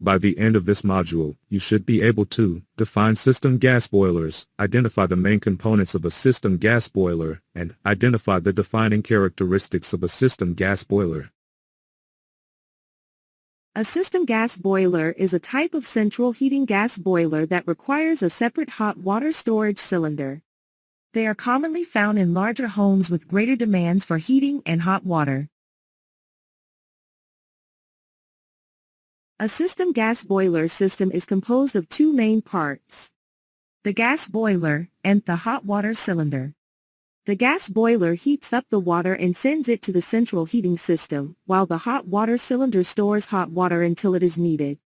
By the end of this module, you should be able to define system gas boilers, identify the main components of a system gas boiler, and identify the defining characteristics of a system gas boiler. A system gas boiler is a type of central heating gas boiler that requires a separate hot water storage cylinder. They are commonly found in larger homes with greater demands for heating and hot water. A system gas boiler system is composed of two main parts: the gas boiler and the hot water cylinder. The gas boiler heats up the water and sends it to the central heating system, while the hot water cylinder stores hot water until it is needed.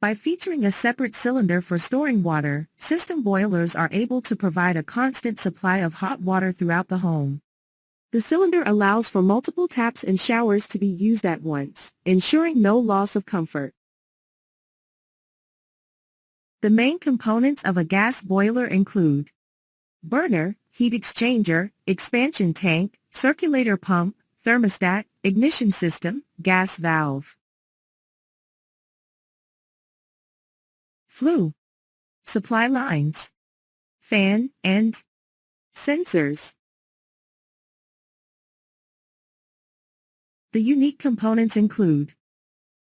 By featuring a separate cylinder for storing water, system boilers are able to provide a constant supply of hot water throughout the home. The cylinder allows for multiple taps and showers to be used at once, ensuring no loss of comfort. The main components of a gas boiler include burner, heat exchanger, expansion tank, circulator pump, thermostat, ignition system, gas valve. Flue, supply lines, fan, and sensors. The unique components include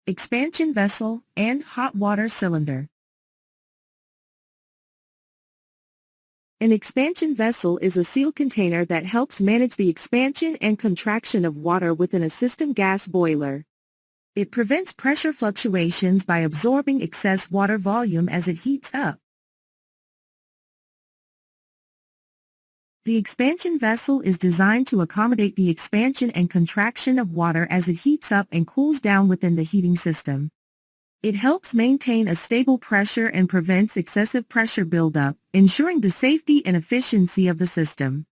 expansion vessel and hot water cylinder. An expansion vessel is a sealed container that helps manage the expansion and contraction of water within a system gas boiler. It prevents pressure fluctuations by absorbing excess water volume as it heats up. The expansion vessel is designed to accommodate the expansion and contraction of water as it heats up and cools down within the heating system. It helps maintain a stable pressure and prevents excessive pressure buildup, ensuring the safety and efficiency of the system.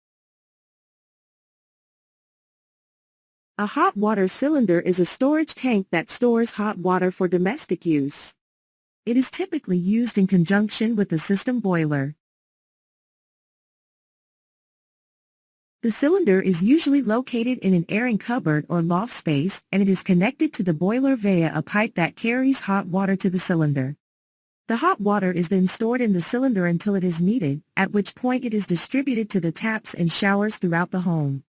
A hot water cylinder is a storage tank that stores hot water for domestic use. It is typically used in conjunction with the system boiler. The cylinder is usually located in an airing cupboard or loft space, and it is connected to the boiler via a pipe that carries hot water to the cylinder. The hot water is then stored in the cylinder until it is needed, at which point it is distributed to the taps and showers throughout the home.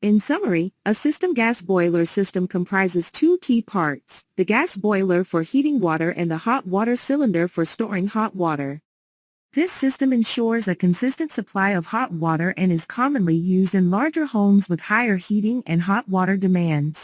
In summary, a system gas boiler system comprises two key parts: the gas boiler for heating water and the hot water cylinder for storing hot water. This system ensures a consistent supply of hot water and is commonly used in larger homes with higher heating and hot water demands.